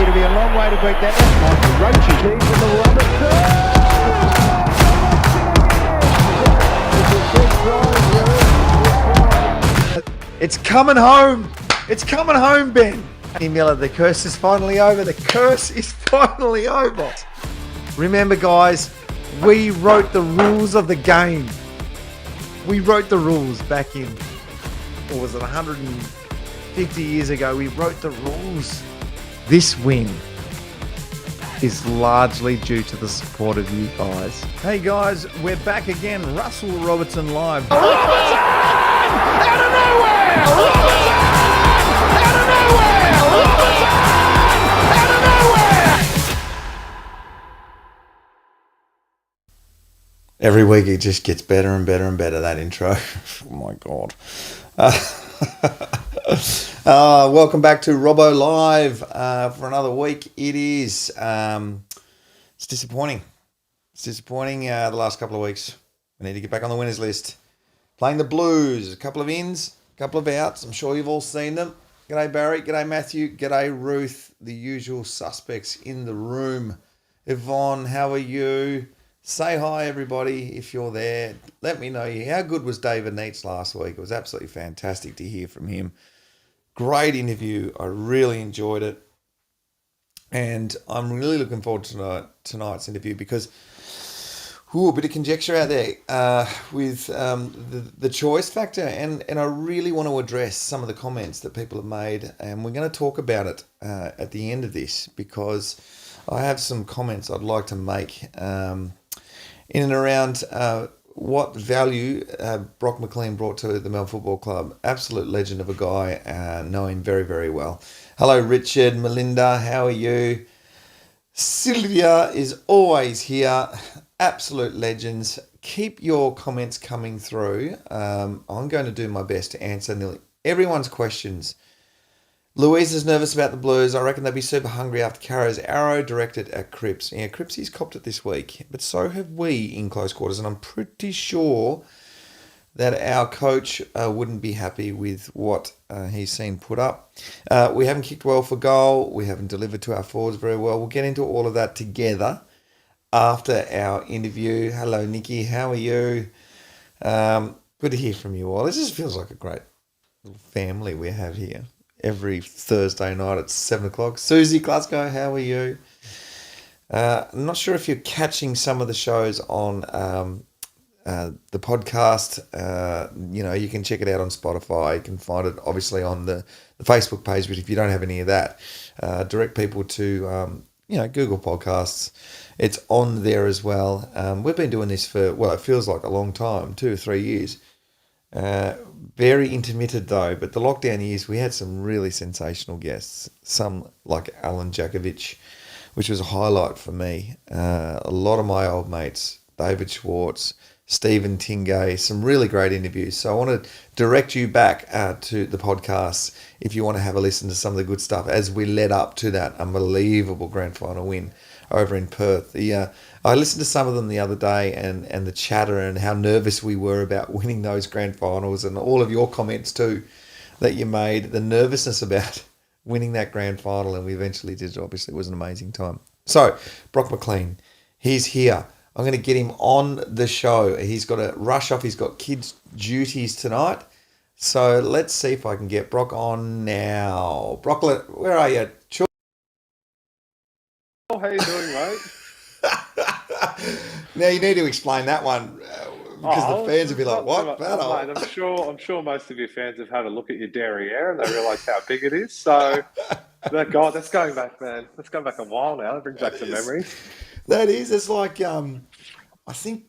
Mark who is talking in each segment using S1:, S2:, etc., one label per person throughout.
S1: It'll be a long way to beat that.
S2: It's coming home. It's coming home, Ben. Miller, the curse is finally over. The curse is finally over. Remember, guys, we wrote the rules of the game. We wrote the rules back in, what was it, 150 years ago. We wrote the rules. This win is largely due to the support of you guys. Hey guys, we're back again. Russell Robertson live.
S1: Robertson! Out of nowhere! Robertson! Out of nowhere! Robertson! Out of nowhere!
S2: Every week it just gets better and better and better, that intro. Oh my God. Welcome back to Robbo Live for another week. It is, it's disappointing. It's disappointing the last couple of weeks. We need to get back on the winners list. Playing the Blues, a couple of ins, a couple of outs. I'm sure you've all seen them. G'day Barry, g'day Matthew, g'day Ruth, the usual suspects in the room. Yvonne, how are you? Say hi everybody if you're there. Let me know how good was David Neitz last week. It was absolutely fantastic to hear from him. Great interview. I really enjoyed it. And I'm really looking forward to tonight's interview because a bit of conjecture out there with the choice factor. And I really want to address some of the comments that people have made. And we're going to talk about it at the end of this because I have some comments I'd like to make in and around what value Brock McLean brought to the Melbourne Football Club. Absolute legend of a guy, know him very, very well. Hello, Richard, Melinda, how are you? Sylvia is always here. Absolute legends. Keep your comments coming through. I'm going to do my best to answer nearly everyone's questions. Louise is nervous about the Blues. I reckon they'll be super hungry after Caro's arrow directed at Cripps. Yeah, Crippsy's copped it this week, but so have we in close quarters, and I'm pretty sure that our coach wouldn't be happy with what he's seen put up. We haven't kicked well for goal. We haven't delivered to our forwards very well. We'll get into all of that together after our interview. Hello, Nikki. How are you? Good to hear from you all. This just feels like a great little family we have here. Every Thursday night at 7 o'clock. Susie Glasgow, how are you? I'm not sure if you're catching some of the shows on the podcast. You can check it out on Spotify. You can find it obviously on the Facebook page, but if you don't have any of that, direct people to Google Podcasts. It's on there as well. We've been doing this for, it feels like a long time, 2 or 3 years. Very intermittent though, but the lockdown years we had some really sensational guests, some like Alan Jakovic, which was a highlight for me. A lot of my old mates, David Schwartz, Stephen Tingay, some really great interviews. So I want to direct you back to the podcast if you want to have a listen to some of the good stuff as we led up to that unbelievable grand final win over in Perth. I listened to some of them the other day and the chatter and how nervous we were about winning those grand finals, and all of your comments too that you made, the nervousness about winning that grand final, and we eventually did. Obviously, it was an amazing time. So, Brock McLean, he's here. I'm going to get him on the show. He's got to rush off. He's got kids' duties tonight. So let's see if I can get Brock on now. Brock, where are you?
S3: How you doing, mate?
S2: Now you need to explain that one because the fans will be like, "What?"
S3: Mate, I'm sure most of your fans have had a look at your derriere and they realise how big it is. So, that's going back, man. That's going back a while now. It brings back some memories.
S2: That is. It's like I think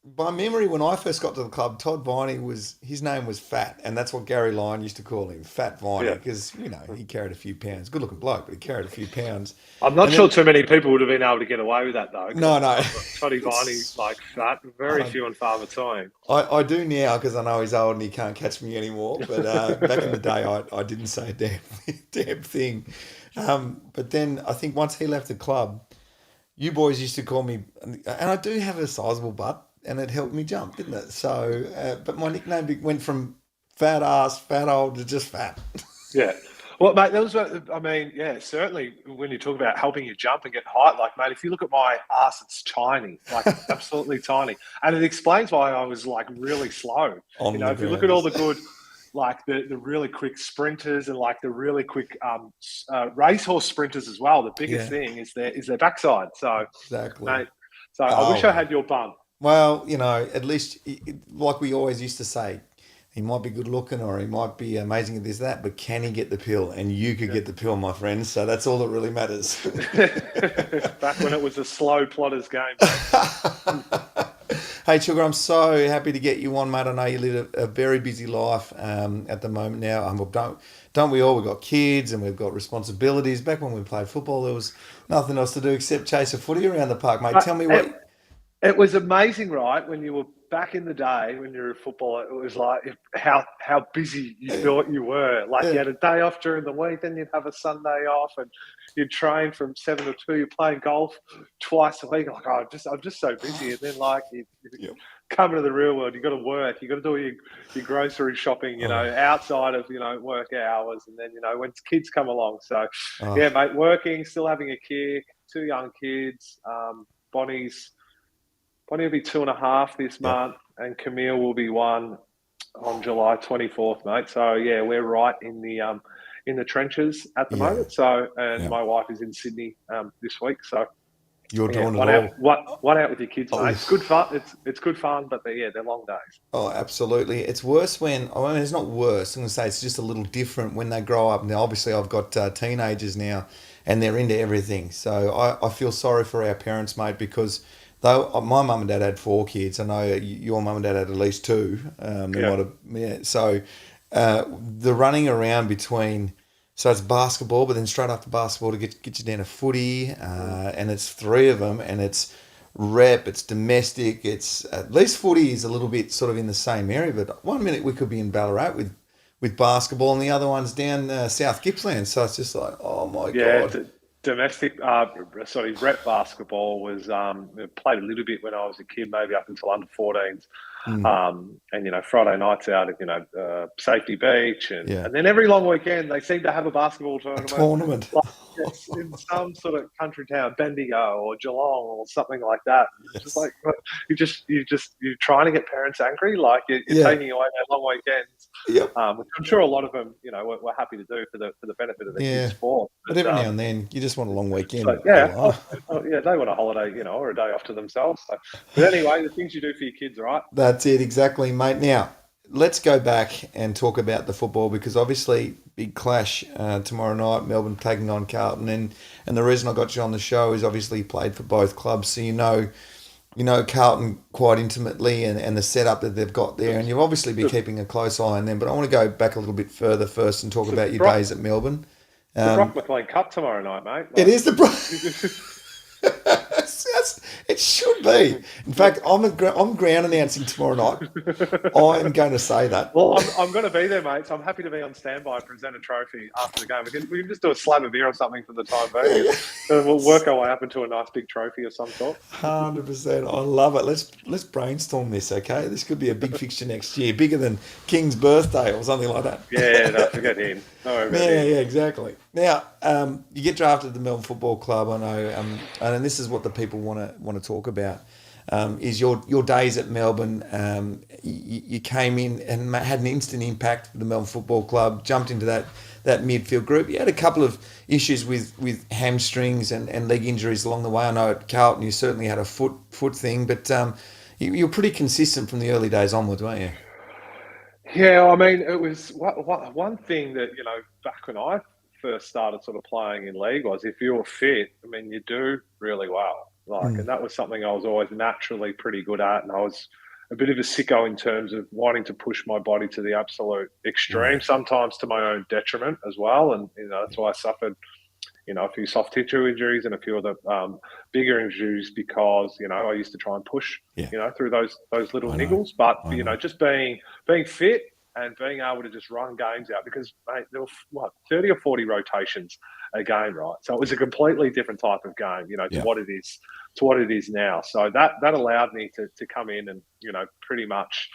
S2: by memory, when I first got to the club, Todd Viney his name was Fat, and that's what Gary Lyon used to call him, Fat Viney,
S3: Yeah.
S2: because he carried a few pounds. Good looking bloke, but he carried a few pounds.
S3: I'm not
S2: And
S3: sure
S2: then
S3: too many people would have been able to get away with that though. 'Cause
S2: no,
S3: Toddy Viney, like that, very few and far between.
S2: I do now because I know he's old and he can't catch me anymore. But back in the day, I didn't say a damn thing. But then I think once he left the club, you boys used to call me, and I do have a sizable butt, and it helped me jump, didn't it? So, but my nickname went from fat ass, fat old to just fat.
S3: Yeah. Well, mate, that was what I mean. Yeah, certainly when you talk about helping you jump and get height, like, mate, if you look at my ass, it's tiny, like absolutely tiny, and it explains why I was like really slow.
S2: On
S3: You know,
S2: the
S3: if you look at all the
S2: ground.
S3: good, like the really quick sprinters and like the really quick racehorse sprinters as well. The biggest
S2: Yeah,
S3: thing is their backside. So,
S2: exactly.
S3: mate, so I wish I
S2: Oh,
S3: had your bum.
S2: well, at least, like we always used to say, he might be good looking or he might be amazing at this, that, but can he get the pill? And you could
S3: Yeah.
S2: get the pill, my friend. So that's all that really matters.
S3: Back when it was a slow plotters game, mate.
S2: Hey, Sugar, I'm so happy to get you on, mate. I know you live a very busy life at the moment now. Well, don't we all? We've got kids and we've got responsibilities. Back when we played football, there was nothing else to do except chase a footy around the park, mate. Tell me
S3: It,
S2: what.
S3: it was amazing, right? When you were back in the day, when you were a footballer, it was like how busy you thought you were. Like you
S2: Yeah,
S3: had a day off during the week, then you'd have a Sunday off, and you'd train from 7 to 2. You're playing golf twice a week. Like, oh, I'm just so busy. And then like you
S2: yeah.
S3: come into the real world, you got to work. You got to do your grocery shopping.
S2: Oh,
S3: Outside of work hours, and then when kids come along. So
S2: oh,
S3: yeah, mate, working, still having a kid, 2 young kids. Bonnie will be 2.5 this
S2: yeah,
S3: month, and Camille will be 1 on July 24th, mate. So yeah, we're right in the trenches at the
S2: yeah,
S3: moment. So, and
S2: yeah.
S3: my wife is in Sydney this week. So
S2: You're
S3: yeah,
S2: doing it
S3: one out,
S2: all.
S3: one out with your kids,
S2: Oh,
S3: mate. It's good fun. It's good fun, but they're long days.
S2: oh, absolutely. It's worse when, I mean, it's not worse. I'm going to say it's just a little different when they grow up. Now, obviously, I've got teenagers now and they're into everything. So I feel sorry for our parents, mate, because though my mum and dad had 4 kids, I know your mum and dad had at least 2. They
S3: Yeah.
S2: might have, yeah. So the running around between, so it's basketball, but then straight after basketball to get you down to footy, and it's 3 of them, and it's rep, it's domestic, it's at least footy is a little bit sort of in the same area. But one minute we could be in Ballarat with basketball, and the other one's down South Gippsland. So it's just like, oh my
S3: Yeah,
S2: god,
S3: domestic, rep basketball was played a little bit when I was a kid, maybe up until under 14s.
S2: mm,
S3: And Friday nights out at Safety Beach,
S2: yeah,
S3: and then every long weekend they seem to have a basketball
S2: a
S3: tournament,
S2: tournament,
S3: like it's in some sort of country town, Bendigo or Geelong or something like that. It's just
S2: yes,
S3: like you're trying to get parents angry, like you're
S2: yeah,
S3: taking away their long weekends,
S2: yep,
S3: which I'm sure a lot of them, were happy to do for the benefit of the kids'
S2: yeah.
S3: sport.
S2: But
S3: But
S2: every now and then you just want a long
S3: but
S2: weekend.
S3: yeah,
S2: Oh,
S3: yeah, they want a holiday, or a day off to themselves. So, but anyway, the things you do for your kids, right?
S2: that's it, exactly, mate. Now, let's go back and talk about the football because obviously, big clash tomorrow night, Melbourne taking on Carlton. And the reason I got you on the show is obviously you played for both clubs. So you know Carlton quite intimately and the setup that they've got there. And you'll obviously be
S3: The,
S2: keeping a close eye on them. But I want to go back a little bit further first and talk
S3: the
S2: about your
S3: Brock
S2: days at Melbourne.
S3: the Brock
S2: Um,
S3: McLean Cup tomorrow night, mate.
S2: it
S3: Like,
S2: is the. It should be. In fact, I'm ground announcing tomorrow night. I'm going to say that.
S3: well, I'm going to be there, mate. So I'm happy to be on standby and present a trophy after the game. We can just do a slab of beer or something for the time being, and we'll work our way up into a nice big trophy of some sort.
S2: 100%. I love it. Let's brainstorm this, okay? This could be a big fixture next year, bigger than King's birthday or something like that.
S3: Yeah, no, forget him. Don't worry about
S2: Yeah,
S3: him.
S2: yeah, exactly. Now, you get drafted to the Melbourne Football Club. I know, and this is what the people want to talk about. Is your days at Melbourne? You came in and had an instant impact for the Melbourne Football Club. Jumped into that midfield group. You had a couple of issues with hamstrings and leg injuries along the way. I know at Carlton you certainly had a foot thing, but you were pretty consistent from the early days onwards, weren't you?
S3: Yeah, I mean, it was one thing that back when I first started sort of playing in league was if you're fit, I mean, you do really well. And that was something I was always naturally pretty good at. And I was a bit of a sicko in terms of wanting to push my body to the absolute extreme, sometimes to my own detriment as well. And, that's why I suffered, a few soft tissue injuries and a few of the bigger injuries because, I used to try and push, through those little niggles. But, just being fit and being able to just run games out because, mate, there were, 30 or 40 rotations a game, right? So it was a completely different type of game, to what it is now. So that allowed me to come in and, pretty much,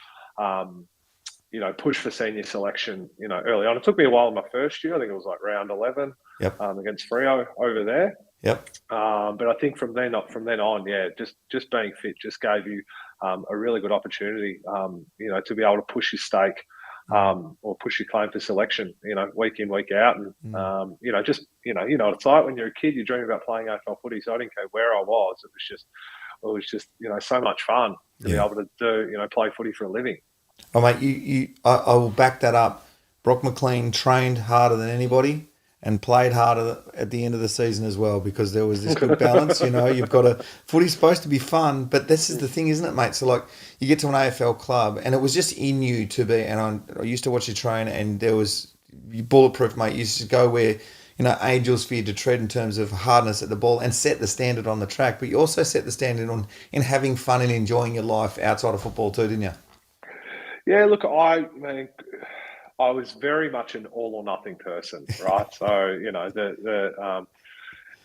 S3: push for senior selection, early on. It took me a while in my first year. I think it was like round 11 against Freo over there. But I think from then on, just being fit just gave you a really good opportunity, to be able to push your stake or push your claim for selection, week in, week out. And, what it's like when you're a kid, you dream about playing AFL footy. So I didn't care where I was. It was just, so much fun to be able to do, play footy for a living.
S2: Oh, mate, I will back that up. Brock McLean trained harder than anybody and played harder at the end of the season as well because there was this good balance. You've got footy's supposed to be fun, but this is the thing, isn't it, mate? So, like, you get to an AFL club and it was just in you to be, and I used to watch you train and there was, you bulletproof, mate. You used to go where, angels feared to tread in terms of hardness at the ball and set the standard on the track, but you also set the standard in having fun and enjoying your life outside of football too, didn't you?
S3: Yeah, look, I was very much an all or nothing person, right? So,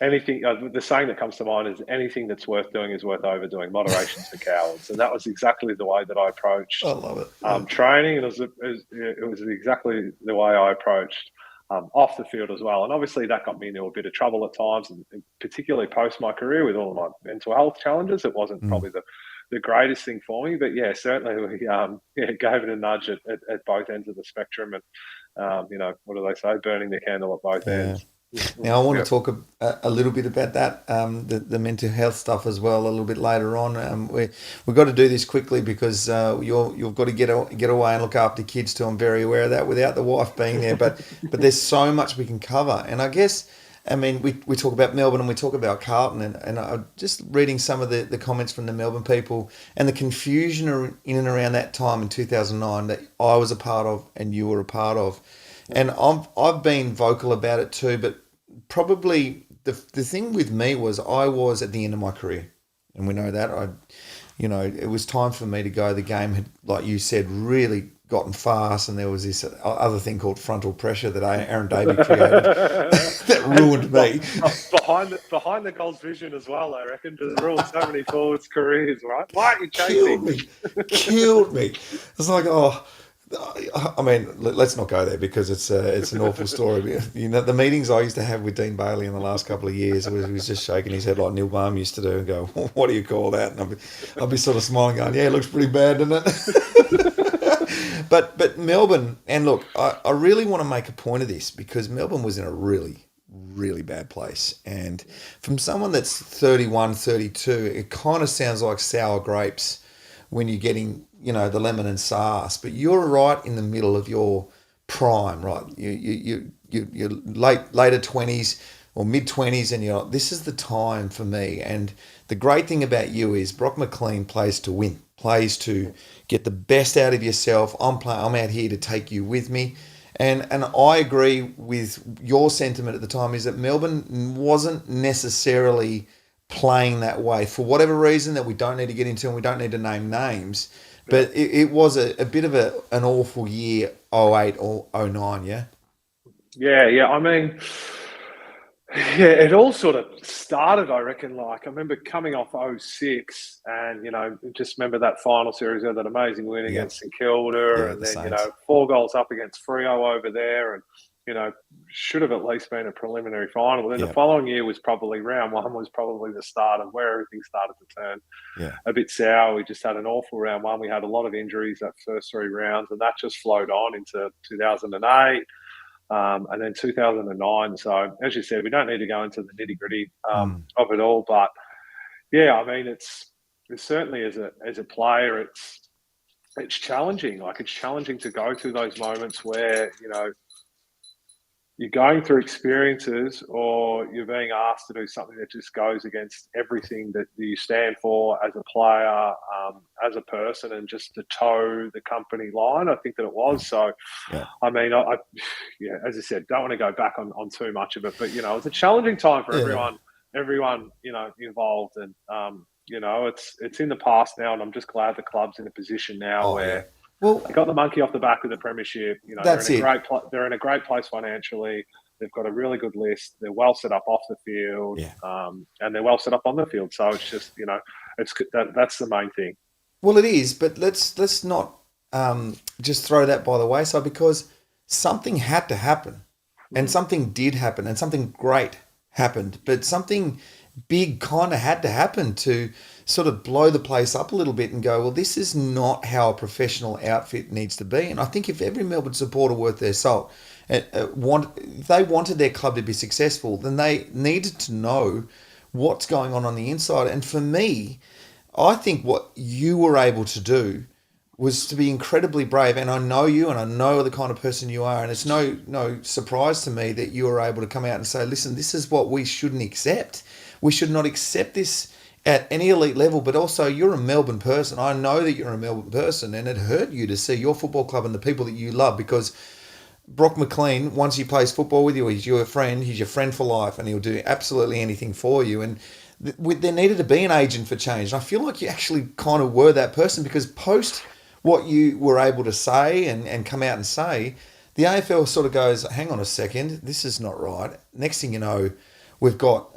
S3: anything, the saying that comes to mind is anything that's worth doing is worth overdoing. Moderation's for cowards. And that was exactly the way that I approached training. And it was exactly the way I approached off the field as well. And obviously that got me into a bit of trouble at times, and particularly post my career with all of my mental health challenges. It wasn't probably the greatest thing for me, but certainly we gave it a nudge at both ends of the spectrum, and what do they say, burning the candle at both ends.
S2: Now I want to talk a little bit about that, the mental health stuff as well a little bit later on. We've got to do this quickly because you've got to get away and look after kids too. I'm very aware of that without the wife being there, but there's so much we can cover, and I guess. I mean, we talk about Melbourne and we talk about Carlton, and I'm just reading some of the comments from the Melbourne people and the confusion in and around that time in 2009 that I was a part of and you were a part of. And I've been vocal about it too, but probably the thing with me was I was at the end of my career, and we know that. It was time for me to go. The game had, like you said, really gotten fast, and there was this other thing called frontal pressure that Aaron Davey created that ruined me.
S3: Behind the goals vision as well, I reckon, just ruined so many forwards' careries, right? Why aren't you chasing?
S2: Killed me. It's like, I mean, let's not go there because it's an awful story. The meetings I used to have with Dean Bailey in the last couple of years, he was just shaking his head like Neil Baum used to do and go, "What do you call that?" And I'd be sort of smiling, going, "Yeah, it looks pretty bad, doesn't it?" But Melbourne, and look, I really want to make a point of this because Melbourne was in a really, really bad place. And from someone that's 31, 32, it kind of sounds like sour grapes when you're getting, the lemon and sauce. But you're right in the middle of your prime, right? You're later 20s or mid-20s, and you're like, this is the time for me. And the great thing about you is Brock McLean plays to win, plays to get the best out of yourself. I'm out here to take you with me. And I agree with your sentiment at the time is that Melbourne wasn't necessarily playing that way for whatever reason that we don't need to get into and we don't need to name names. But it was a bit of an awful year, 08 or 09, yeah?
S3: Yeah. I mean, it all sort of started, I reckon, like I remember coming off 06 and, just remember that final series, that amazing win against St Kilda and then, 4 goals up against Freo over there and, should have at least been a preliminary final. Then the following year was probably round 1 was probably the start of where everything started to turn a bit sour. We just had an awful round 1. We had a lot of injuries that first 3 rounds and that just flowed on into 2008. And then 2009. So as you said, we don't need to go into the nitty gritty of it all, but I mean, it's certainly as a player, it's challenging. Like it's challenging to go through those moments where you're going through experiences, or you're being asked to do something that just goes against everything that you stand for as a player, as a person, and just to toe the company line. I think that it was. So,
S2: Yeah.
S3: I mean, yeah, as I said, don't want to go back on too much of it, but you know, it's a challenging time for everyone, you know, involved, and you know, it's in the past now, and I'm just glad the club's in a position now where.
S2: Well,
S3: They got the monkey off the back of the premiership. You know,
S2: that's
S3: they're in a great place financially. They've got a really good list. They're well set up off the field, and they're well set up on the field. So it's just, you know, that's the main thing.
S2: Well, it is, but let's not just throw that by the wayside, because something had to happen, and something did happen, and something great happened, but something big kind of had to happen to sort of blow the place up a little bit and go, well, this is not how a professional outfit needs to be. And I think if every Melbourne supporter worth their salt if they wanted their club to be successful, then they needed to know what's going on the inside. And for me, I think what you were able to do was to be incredibly brave. And I know you, and I know the kind of person you are, and it's no surprise to me that you were able to come out and say, listen, this is what we shouldn't accept. We should not accept this at any elite level. But also, you're a Melbourne person. I know that you're a Melbourne person, and it hurt you to see your football club and the people that you love, because Brock McLean, once he plays football with you, he's your friend. He's your friend for life, and he'll do absolutely anything for you. And there needed to be an agent for change. And I feel like you actually kind of were that person, because post what you were able to say and come out and say, the AFL sort of goes, hang on a second, this is not right. Next thing you know, we've got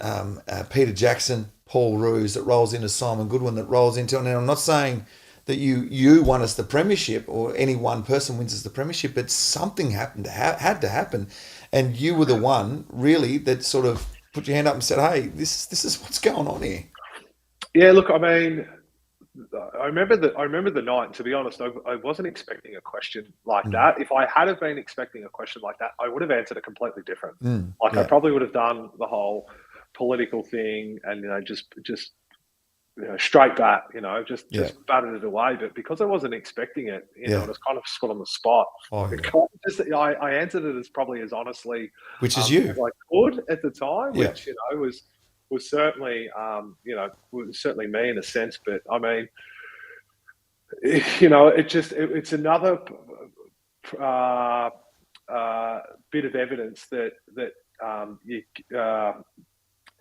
S2: Peter Jackson, Paul Roos that rolls into Simon Goodwin, that rolls into, and I'm not saying that you won us the premiership, or any one person wins us the premiership, but something had to happen, and you were the one really that sort of put your hand up and said, hey, this is what's going on here.
S3: Yeah, look, I mean, I remember the night, and to be honest, I wasn't expecting a question like that. If I had have been expecting a question like that, I would have answered it completely different. I probably would have done the whole political thing, and just straight back, just batted it away. But because I wasn't expecting it, it was kind of put on the spot. I answered it as probably as honestly,
S2: which is you,
S3: as I could at the time, which was certainly was certainly me in a sense. But I mean, it's another bit of evidence that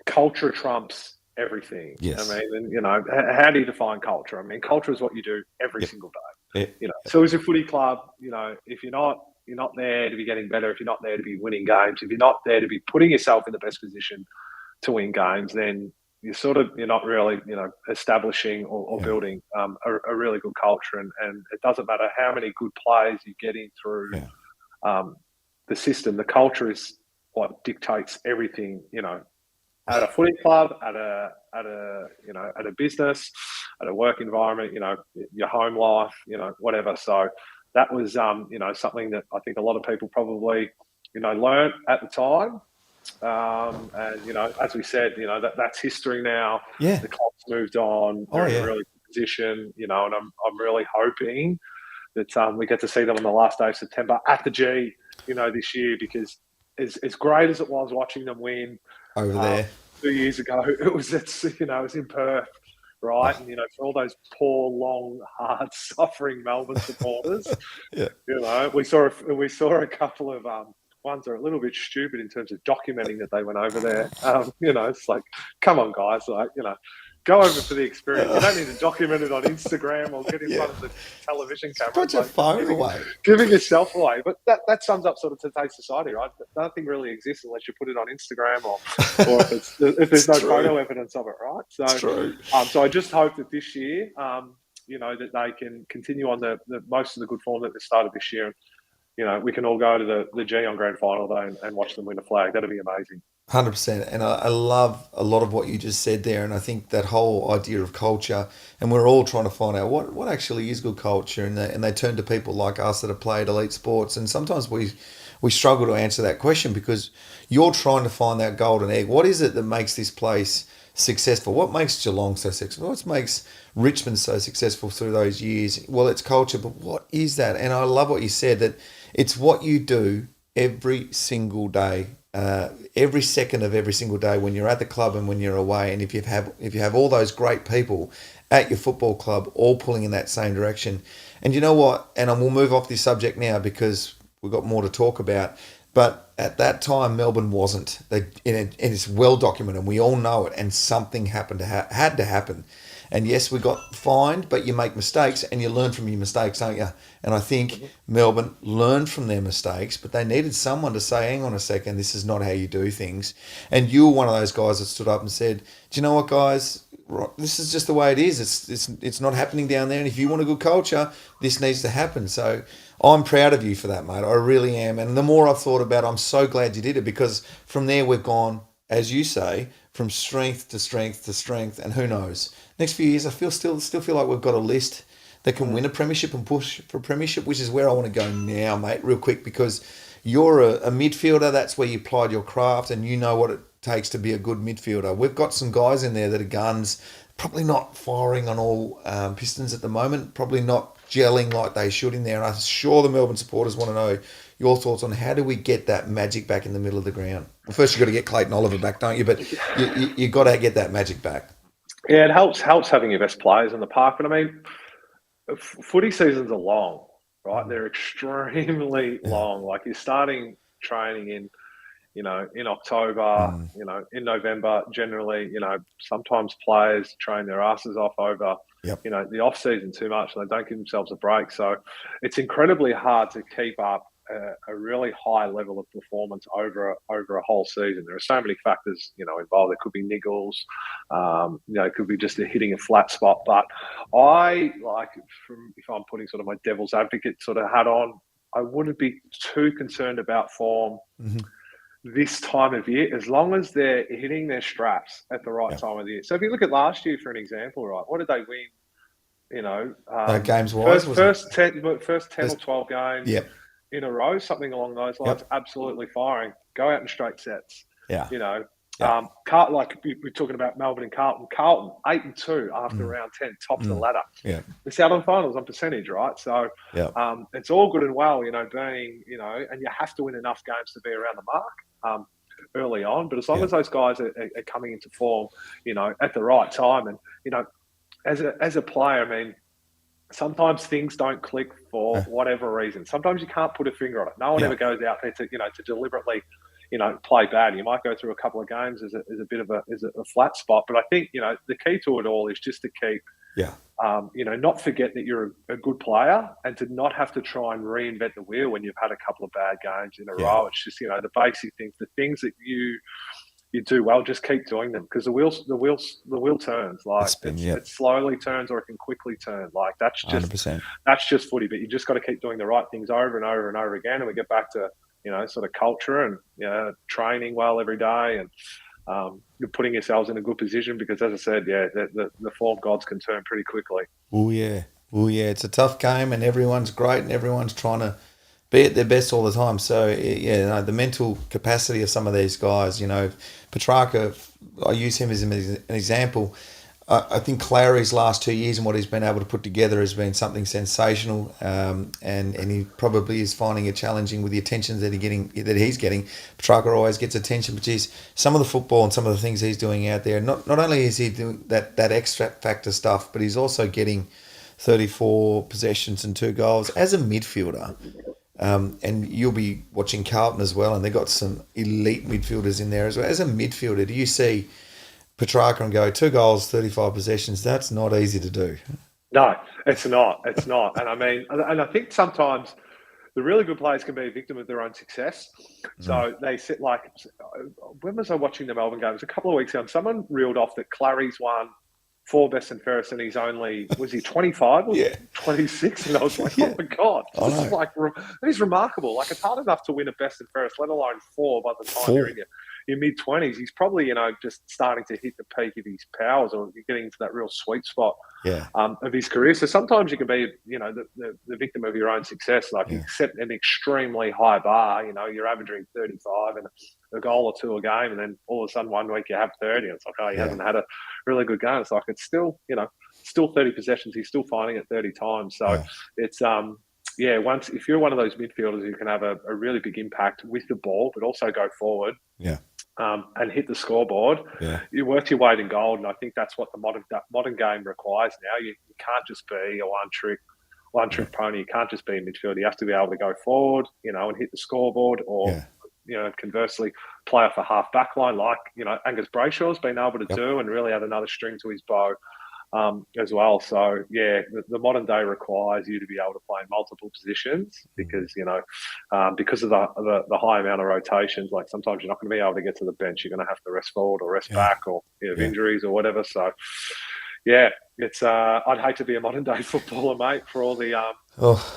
S3: culture trumps everything.
S2: Yes.
S3: I mean, and how do you define culture? I mean, culture is what you do every single day. So as a footy club, if you're not there to be getting better, if you're not there to be winning games, if you're not there to be putting yourself in the best position to win games, then you're not really, establishing or building a really good culture. And it doesn't matter how many good players you're getting through the system. The culture is what dictates everything, at a footy club, at a business, at a work environment, your home life, whatever. So that was, something that I think a lot of people probably, learned at the time. And as we said, that's history now.
S2: Yeah.
S3: The club's moved on. They're in a really good position, and I'm really hoping that we get to see them on the last day of September at the G, this year, because as great as it was watching them win
S2: over there
S3: 2 years ago, it was in Perth, right? And for all those poor, long, hard, suffering Melbourne supporters, we saw a couple of ones are a little bit stupid in terms of documenting that they went over there. It's like, come on, guys, go over for the experience. You don't need to document it on Instagram or get in front of the television camera.
S2: Put your phone away.
S3: Giving yourself away. But that sums up sort of today's society, right? Nothing really exists unless you put it on Instagram or if there's no photo evidence of it, right? So,
S2: it's true.
S3: So I just hope that this year, that they can continue on the most of the good form that they started this year. We can all go to the G on grand final day and watch them win a flag. That'd be amazing.
S2: 100%. And I love a lot of what you just said there. And I think that whole idea of culture, and we're all trying to find out what actually is good culture. And they turn to people like us that have played elite sports. And sometimes we struggle to answer that question, because you're trying to find that golden egg. What is it that makes this place successful? What makes Geelong so successful? What makes Richmond so successful through those years? Well, it's culture, but what is that? And I love what you said, that it's what you do every single day, every second of every single day when you're at the club and when you're away. And if you have all those great people at your football club all pulling in that same direction. And you know what? And we'll move off this subject now because we've got more to talk about. But at that time, Melbourne wasn't. And it's well documented. We all know it. And something happened had to happen. And yes, we got fined, but you make mistakes and you learn from your mistakes, don't you? And I think Melbourne learned from their mistakes, but they needed someone to say, hang on a second, this is not how you do things. And you were one of those guys that stood up and said, do you know what, guys? This is just the way it is. It's not happening down there. And if you want a good culture, this needs to happen. So I'm proud of you for that, mate. I really am. And the more I've thought about it, I'm so glad you did it because from there we've gone, as you say, from strength to strength to strength. And who knows? Next few years, I still feel like we've got a list that can win a premiership and push for a premiership, which is where I want to go now, mate, real quick, because you're a midfielder. That's where you applied your craft and you know what it takes to be a good midfielder. We've got some guys in there that are guns, probably not firing on all pistons at the moment, probably not gelling like they should in there. And I'm sure the Melbourne supporters want to know your thoughts on how do we get that magic back in the middle of the ground. Well, first you've got to get Clayton Oliver back, don't you? But you got to get that magic back.
S3: Yeah, it helps having your best players in the park. But I mean, footy seasons are long, right? They're extremely long. Like you're starting training in October, in November. Generally, sometimes players train their asses off over, the off season too much, and they don't give themselves a break. So it's incredibly hard to keep up a really high level of performance over a whole season. There are so many factors, involved. There could be niggles, it could be just hitting a flat spot. But I if I'm putting sort of my devil's advocate sort of hat on, I wouldn't be too concerned about form this time of year, as long as they're hitting their straps at the right time of the year. So if you look at last year, for an example, right, what did they win?
S2: Games wise,
S3: first 10 or 12 games.
S2: Yep.
S3: In a row, something along those lines, absolutely firing. Go out in straight sets.
S2: Yeah.
S3: Like we're talking about Melbourne and Carlton. Carlton 8-2 after round 10, top of the ladder.
S2: Yeah.
S3: Miss out on finals on percentage, right? So it's all good and well, being, and you have to win enough games to be around the mark early on. But as long as those guys are coming into form, at the right time, and as a player, I mean, sometimes things don't click for whatever reason. Sometimes you can't put a finger on it. No one ever goes out there to deliberately, play bad. You might go through a couple of games as a bit of a flat spot. But I think, the key to it all is just to keep, not forget that you're a good player and to not have to try and reinvent the wheel when you've had a couple of bad games in a row. It's just, the basic things, the things that you do well, just keep doing them, because the wheel turns. Like it slowly turns, or it can quickly turn. Like that's just 100%. That's just footy. But you just got to keep doing the right things over and over and over again, and we get back to sort of culture and training well every day, and you're putting yourselves in a good position, because as I said, the form gods can turn pretty quickly.
S2: Oh yeah, it's a tough game, and everyone's great, and everyone's trying to be at their best all the time. So the mental capacity of some of these guys, Petrarca, I use him as an example. I think Clary's last 2 years and what he's been able to put together has been something sensational, and he probably is finding it challenging with the attention that he's getting. Petrarca always gets attention, but geez, some of the football and some of the things he's doing out there, not only is he doing that extra factor stuff, but he's also getting 34 possessions and 2 goals as a midfielder. And you'll be watching Carlton as well, and they've got some elite midfielders in there as well. As a midfielder, do you see Petrarca and go 2 goals, 35 possessions? That's not easy to do.
S3: No, it's not. It's not. And I mean, and I think sometimes the really good players can be a victim of their own success. So they sit like, when was I watching the Melbourne games? A couple of weeks ago, and someone reeled off that Clary's won 4 best and fairest, and he's only, was he 25 or 26? And I was like, oh my God, this is like, that is remarkable. Like, it's hard enough to win a best and fairest, let alone 4 by the time you're in your mid-20s. He's probably, just starting to hit the peak of his powers, or getting into that real sweet spot of his career. So sometimes you can be, the victim of your own success. Like, you set an extremely high bar, you're averaging 35 and a goal or 2 a game, and then all of a sudden one week you have 30, and it's like, he hasn't had a really good game. It's like, it's still, still 30 possessions. He's still finding it 30 times. So it's, yeah, once if you're one of those midfielders who can have a really big impact with the ball, but also go forward
S2: Yeah.
S3: and hit the scoreboard,
S2: Yeah.
S3: you're worth your weight in gold. And I think that's what the modern game requires now. You can't just be a one trick pony. You can't just be a midfielder. You have to be able to go forward, and hit the scoreboard, or
S2: Yeah.
S3: conversely, play off a half back line like Angus Brayshaw's been able to
S2: Yep.
S3: do, and really add another string to his bow. As well. So yeah, the modern day requires you to be able to play in multiple positions because because of the high amount of rotations. Like sometimes you're not going to be able to get to the bench. You're going to have to rest forward or rest back or injuries or whatever. So yeah, it's I'd hate to be a modern day footballer, mate, for all the I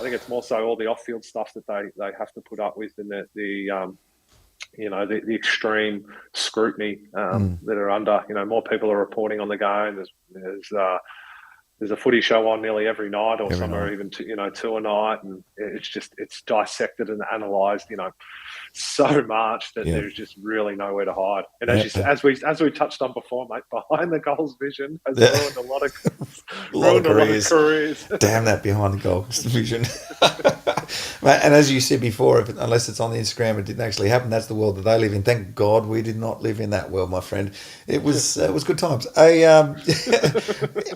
S3: think it's more so all the off field stuff that they have to put up with, and the extreme scrutiny that are under. More people are reporting on the game. There's a footy show on nearly every night, or some are even two a night, and it's dissected and analysed, so much that there's just really nowhere to hide. And as we touched on before, mate, behind the goals vision has ruined a lot of careers.
S2: Damn that behind the goals vision. And as you said before, unless it's on the Instagram, it didn't actually happen. That's the world that they live in. Thank God we did not live in that world, my friend. It was good times. I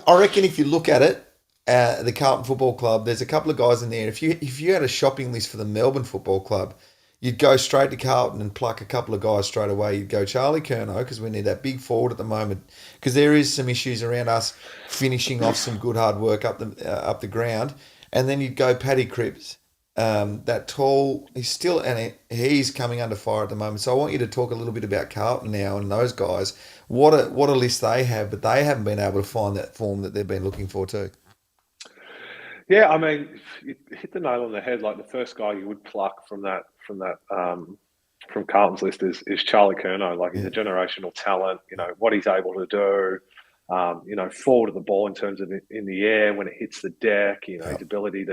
S2: reckon if you look at it, the Carlton Football Club, there's a couple of guys in there. If you had a shopping list for the Melbourne Football Club, you'd go straight to Carlton and pluck a couple of guys straight away. You'd go Charlie Curnow, because we need that big forward at the moment, because there is some issues around us finishing off some good hard work up the ground. And then you'd go Paddy Cripps. That tall, he's coming under fire at the moment. So I want you to talk a little bit about Carlton now and those guys. What a list they have, but they haven't been able to find that form that they've been looking for too.
S3: Yeah, I mean, you hit the nail on the head. Like the first guy you would pluck from Carlton's list is Charlie Curnow. Like he's a generational talent. What he's able to do. Forward of the ball in terms of in the air when it hits the deck. His ability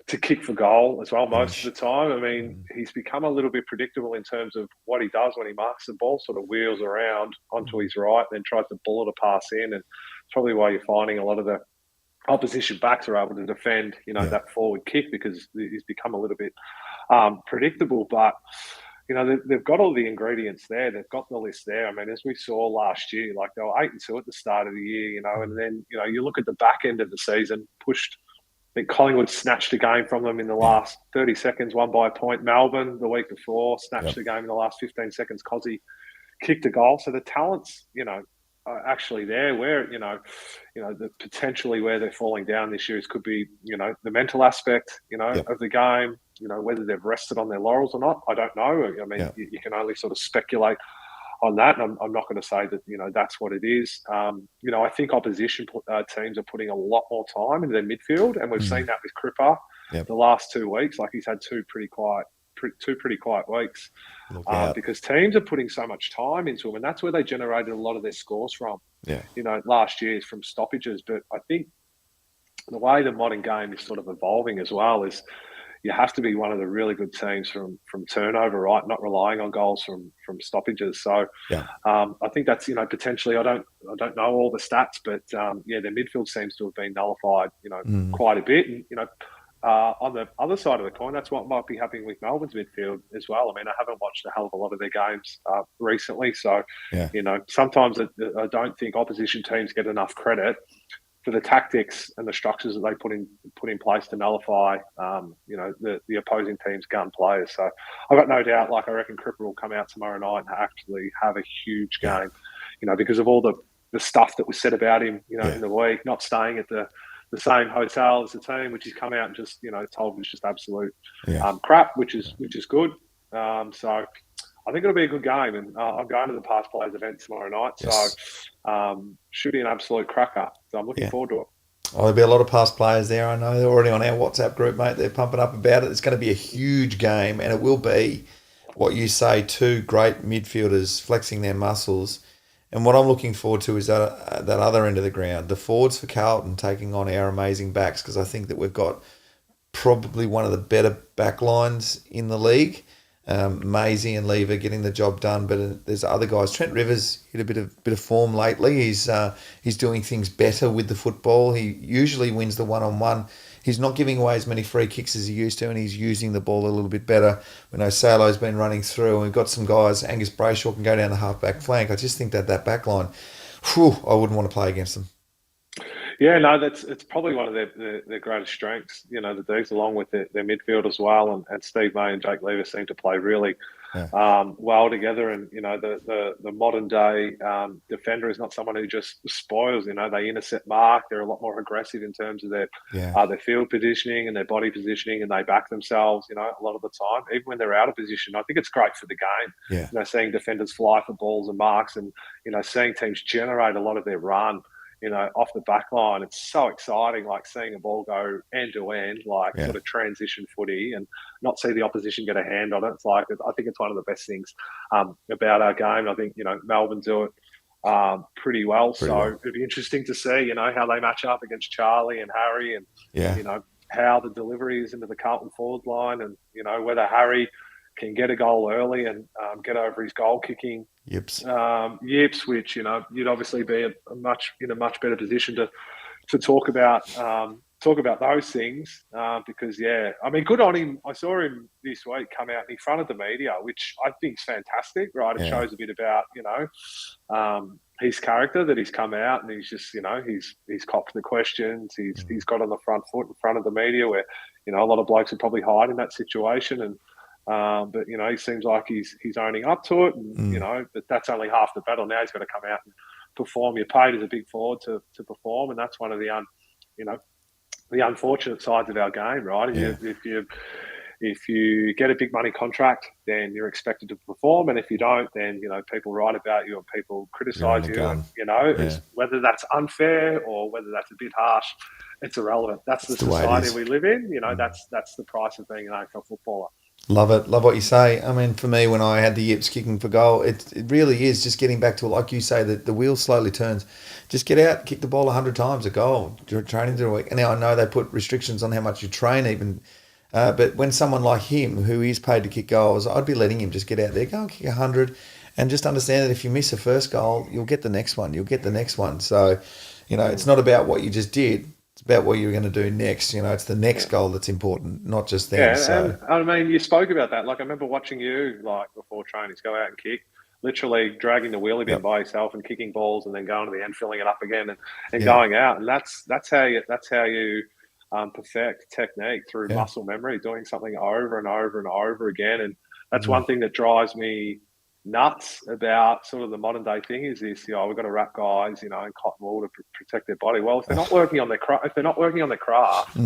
S3: to kick for goal as well most of the time. I mean, he's become a little bit predictable in terms of what he does when he marks the ball, sort of wheels around onto his right, then tries to bullet a pass in. And it's probably why you're finding a lot of the opposition backs are able to defend, that forward kick, because he's become a little bit predictable. But, they've got all the ingredients there. They've got the list there. I mean, as we saw last year, like they were 8-2 at the start of the year, and then, you look at the back end of the season, pushed. I think Collingwood snatched a game from them in the last 30 seconds, won by a point. Melbourne the week before snatched the game in the last 15 seconds. Cozzy kicked a goal. So the talent's, are actually there. Where, the potentially where they're falling down this year could be, the mental aspect, of the game, whether they've rested on their laurels or not. I don't know. I mean, you can only sort of speculate on that. And I'm not going to say that, that's what it is. I think opposition teams are putting a lot more time into their midfield. And we've seen that with Cripper the last 2 weeks. Like he's had two pretty quiet weeks because teams are putting so much time into them. And that's where they generated a lot of their scores from, last year's from stoppages. But I think the way the modern game is sort of evolving as well is you have to be one of the really good teams from turnover, right? Not relying on goals from stoppages. So I think that's potentially I don't know all the stats, but their midfield seems to have been nullified quite a bit. And on the other side of the coin, that's what might be happening with Melbourne's midfield as well. I mean, I haven't watched a hell of a lot of their games recently, so sometimes I don't think opposition teams get enough credit for the tactics and the structures that they put in place to nullify, the opposing team's gun players. So I've got no doubt. Like I reckon Cripper will come out tomorrow night and actually have a huge game, because of all the stuff that was said about him, in the week, not staying at the same hotel as the team, which he's come out and just told was just absolute crap, which is good. So I think it'll be a good game, and I'm going to the Past Players event tomorrow night, so should be an absolute cracker. So I'm looking forward to it.
S2: Oh, there'll be a lot of past players there. I know they're already on our WhatsApp group, mate. They're pumping up about it. It's going to be a huge game, and it will be what you say, two great midfielders flexing their muscles. And what I'm looking forward to is that other end of the ground, the forwards for Carlton taking on our amazing backs, because I think that we've got probably one of the better back lines in the league. Maisie and Lever getting the job done, but there's other guys. Trent Rivers hit a bit of form lately. He's doing things better with the football. He usually wins the 1-on-1. He's not giving away as many free kicks as he used to, and he's using the ball a little bit better. We know Salo's been running through, and we've got some guys. Angus Brayshaw can go down the half-back flank. I just think that back line, I wouldn't want to play against them.
S3: Yeah, no, it's probably one of their greatest strengths. The Dukes, along with their midfield as well, and Steve May and Jake Lever seem to play really well together. And the modern day defender is not someone who just spoils. They intercept mark. They're a lot more aggressive in terms of their field positioning and their body positioning, and they back themselves. A lot of the time, even when they're out of position. I think it's great for the game. Seeing defenders fly for balls and marks, and seeing teams generate a lot of their run. Off the back line, it's so exciting, like seeing a ball go end to end, like sort of transition footy, and not see the opposition get a hand on it. It's like, I think it's one of the best things about our game. I think, Melbourne do it pretty well. It'd be interesting to see, how they match up against Charlie and Harry, and, how the delivery is into the Carlton forward line, and, whether Harry can get a goal early and get over his goal kicking yips, which you'd obviously be in a much better position to talk about those things because good on him. I saw him this week come out in front of the media, which I think is fantastic. Right, it shows a bit about his character, that he's come out and he's just he's copped the questions. He's got on the front foot in front of the media, where a lot of blokes would probably hide in that situation, and but he seems like he's owning up to it, and but that's only half the battle. Now he's got to come out and perform. You're paid as a big forward to perform, and that's one of the unfortunate sides of our game, right? If you get a big money contract, then you're expected to perform, and if you don't, then people write about you and people criticise you. And, it's, whether that's unfair or whether that's a bit harsh, it's irrelevant. That's the society we live in. That's the price of being an AFL footballer.
S2: Love it. Love what you say. I mean, for me, when I had the yips kicking for goal, it really is just getting back to, like you say, that the wheel slowly turns. Just get out, kick the ball 100 times a goal. You're training through a week. And now I know they put restrictions on how much you train even. But when someone like him, who is paid to kick goals, I'd be letting him just get out there, go and kick 100, and just understand that if you miss a first goal, you'll get the next one. You'll get the next one. So, it's not about what you just did. It's about what you're going to do next. It's the next goal that's important, not just then.
S3: And I mean, you spoke about that. Like, I remember watching you, like, before trainings, go out and kick, literally dragging the wheelie bin by yourself and kicking balls, and then going to the end, filling it up again, and going out. And that's how you perfect technique through muscle memory, doing something over and over and over again. And that's one thing that drives me nuts about sort of the modern day thing is this, we've got to wrap guys, in cotton wool to protect their body. Well, if they're not working on their craft,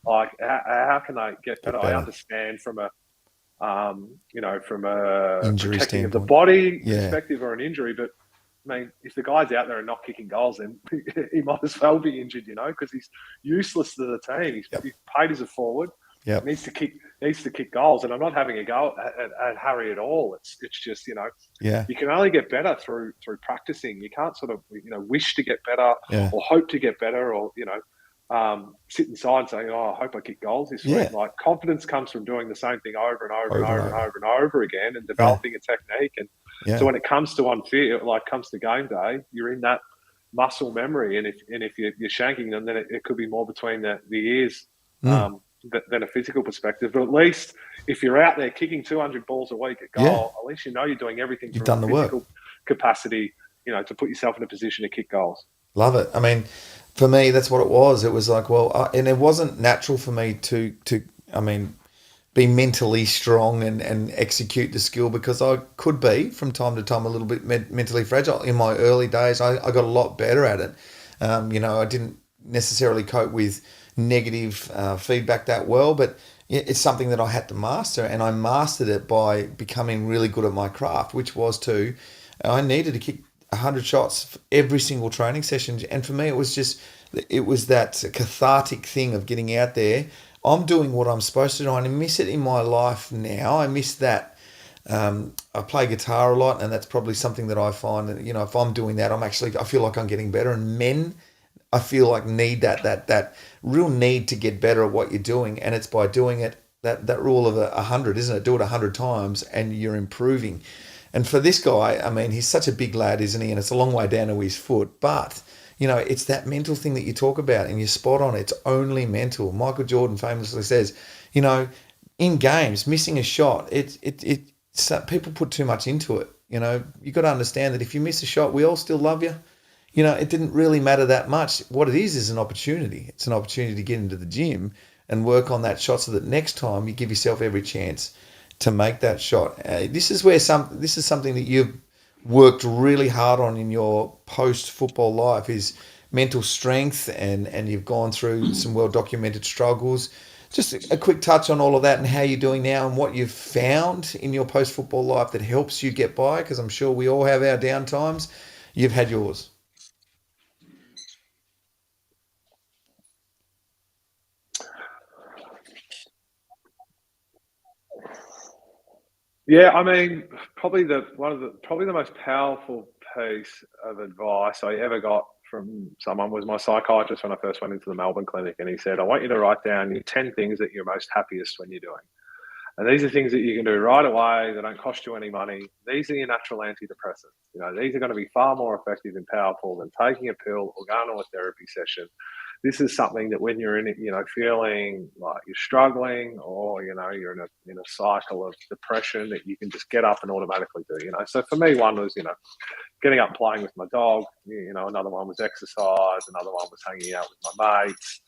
S3: like how can they get better? I understand from a
S2: injury
S3: protecting
S2: standpoint
S3: of the body perspective or an injury, but I mean, if the guy's out there and not kicking goals, then he might as well be injured, because he's useless to the team. He's paid as a forward. Needs to kick goals, and I'm not having a go at Harry at all. It's just you can only get better through practicing. You can't sort of wish to get better or hope to get better, or sit inside and say, I hope I kick goals this week. Like, confidence comes from doing the same thing over and over and over and over and over again, and developing a technique. And so when it comes to on field, like comes to game day, you're in that muscle memory, and if you're shanking them, then it could be more between the ears. Than a physical perspective. But at least if you're out there kicking 200 balls a week at goal, at least you're doing everything
S2: You've
S3: from
S2: done
S3: a
S2: the
S3: physical
S2: work.
S3: capacity, to put yourself in a position to kick goals.
S2: Love it. I mean, for me, that's what it was. It was like, and it wasn't natural for me to be mentally strong and execute the skill, because I could be, from time to time, a little bit mentally fragile. In my early days, I got a lot better at it. I didn't necessarily cope with negative feedback that well, but it's something that I had to master, and I mastered it by becoming really good at my craft, which was I needed to kick 100 shots every single training session. And for me, it was that cathartic thing of getting out there. I'm doing what I'm supposed to do, and I miss it in my life now. I miss that. I play guitar a lot, and that's probably something that I find that, if I'm doing that, I feel like I'm getting better. And men, I feel like need that real need to get better at what you're doing, and it's by doing it that rule of 100, isn't it? Do it 100 times and you're improving. And for this guy, I mean, he's such a big lad, isn't he? And it's a long way down to his foot. But, it's that mental thing that you talk about, and you're spot on. It's only mental. Michael Jordan famously says, in games, missing a shot, people put too much into it. You got to understand that if you miss a shot, we all still love you. It didn't really matter that much. What it is an opportunity. It's an opportunity to get into the gym and work on that shot so that next time you give yourself every chance to make that shot. This is something that you've worked really hard on in your post-football life, is mental strength, and you've gone through some well-documented struggles. Just a quick touch on all of that and how you're doing now and what you've found in your post-football life that helps you get by, because I'm sure we all have our down times. You've had yours.
S3: Yeah, I mean, probably the most powerful piece of advice I ever got from someone was my psychiatrist when I first went into the Melbourne clinic, and he said, "I want you to write down your 10 things that you're most happiest when you're doing. And these are things that you can do right away. They don't cost you any money. These are your natural antidepressants. These are going to be far more effective and powerful than taking a pill or going to a therapy session. This is something that when you're in it, feeling like you're struggling, or you're in a cycle of depression, that you can just get up and automatically do. So for me, one was getting up and playing with my dog. Another one was exercise. Another one was hanging out with my mates.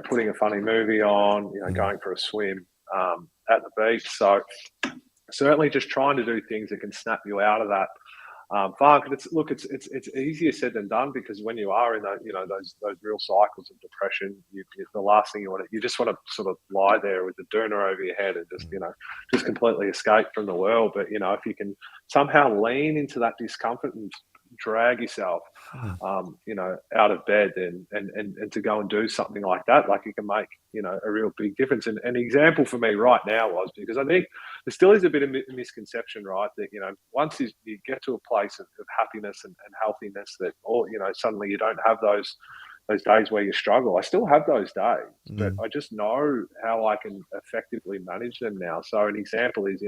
S3: Putting a funny movie on. Going for a swim at the beach. So certainly just trying to do things that can snap you out of that funk. And it's easier said than done, because when you are in those real cycles of depression, the last thing you just want to sort of lie there with the doona over your head and just completely escape from the world. But if you can somehow lean into that discomfort and drag yourself out of bed and to go and do something like that, like, it can make a real big difference. And an example for me right now was, because I think there still is a bit of misconception, right, that once you get to a place of happiness and healthiness, that suddenly you don't have those days where you struggle. I still have those days, but I just know how I can effectively manage them now. So an example is,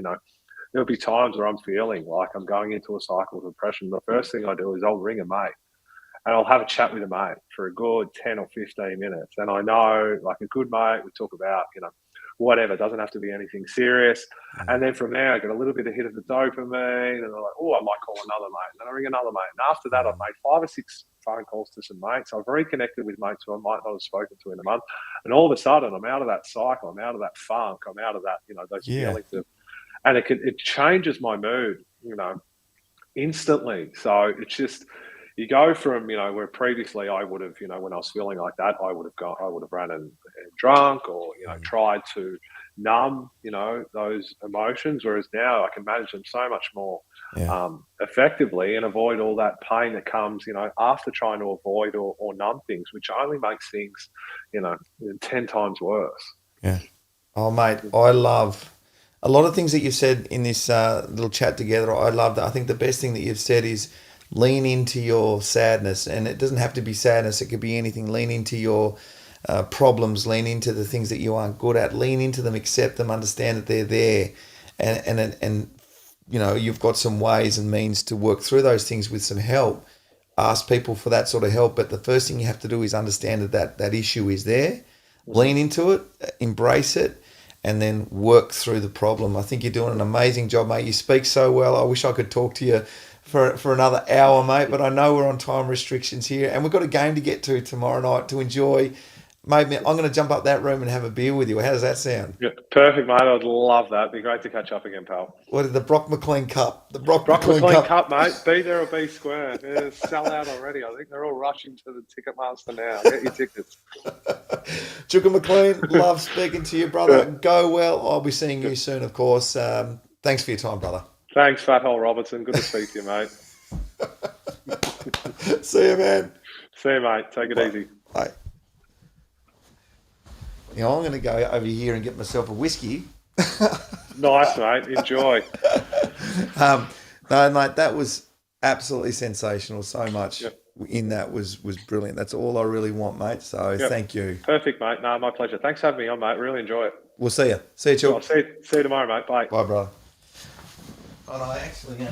S3: there'll be times where I'm feeling like I'm going into a cycle of depression. The first thing I do is I'll ring a mate and I'll have a chat with a mate for a good 10 or 15 minutes. And I know, like, a good mate, we talk about, whatever, doesn't have to be anything serious. And then from there, I get a little bit of hit of the dopamine, and I'm like, oh, I might call another mate. And then I ring another mate. And after that, I've made 5 or 6 phone calls to some mates. I've reconnected with mates who I might not have spoken to in a month. And all of a sudden, I'm out of that cycle. I'm out of that funk. I'm out of that, those feelings of, and it changes my mood, instantly. So it's just, you go from, where previously I would have, when I was feeling like that, I would have ran and drunk, or, tried to numb, those emotions. Whereas now I can manage them so much more effectively and avoid all that pain that comes, after trying to avoid or numb things, which only makes things, 10 times worse.
S2: Yeah. Oh, mate, I love a lot of things that you've said in this little chat together. I love that. I think the best thing that you've said is lean into your sadness, and it doesn't have to be sadness. It could be anything. Lean into your problems. Lean into the things that you aren't good at. Lean into them, accept them, understand that they're there, and you've got some ways and means to work through those things with some help. Ask people for that sort of help, but the first thing you have to do is understand that issue is there. Lean into it, embrace it, and then work through the problem. I think you're doing an amazing job, mate. You speak so well. I wish I could talk to you for another hour, mate, but I know we're on time restrictions here, and we've got a game to get to tomorrow night to enjoy. Mate, I'm going to jump up that room and have a beer with you. How does that sound?
S3: Yeah, perfect, mate. I'd love that. It'd be great to catch up again, pal.
S2: What is the Brock McLean Cup? The Brock
S3: McLean Cup, mate. Be there or be square. It's sell out already. I think they're all rushing to the Ticketmaster now. Get your tickets.
S2: Chuka McLean, love speaking to you, brother. Go well. I'll be seeing you soon, of course. Thanks for your time, brother.
S3: Thanks, Fathole Robertson. Good to speak to you, mate.
S2: See you, man.
S3: See you, mate. Take it easy.
S2: Bye. I'm going to go over here and get myself a whiskey.
S3: Nice, mate. Enjoy.
S2: No, mate, that was absolutely sensational. So much. Yep. in that was brilliant. That's all I really want, mate. So
S3: Yep.
S2: thank you.
S3: Perfect, mate. No, my pleasure. Thanks for having me on, mate. Really enjoy it.
S2: We'll see you. See you,
S3: I'll
S2: Chil.
S3: see you tomorrow, mate. Bye.
S2: Bye, brother. Oh, no, actually, yeah.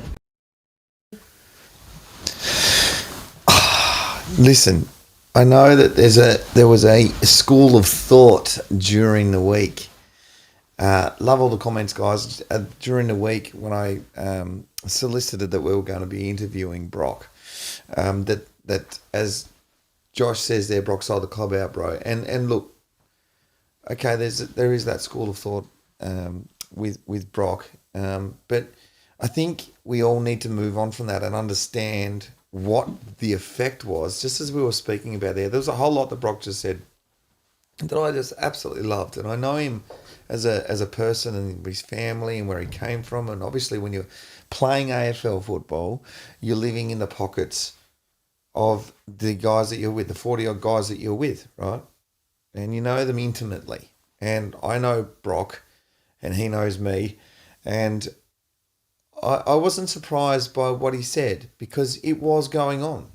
S2: Listen, I know that there was a school of thought during the week. Love all the comments, guys. During the week when I solicited that we were going to be interviewing Brock, that as Josh says there, Brock sold the club out, bro. And look, okay, there is that school of thought with Brock, but I think we all need to move on from that and understand what the effect was. Just as we were speaking about there was a whole lot that Brock just said that I just absolutely loved, and I know him as a person and his family and where he came from, and obviously when you're playing AFL football, you're living in the pockets of the guys that you're with, the 40 odd guys that you're with, right? And you know them intimately. And I know Brock and he knows me, and I wasn't surprised by what he said because it was going on.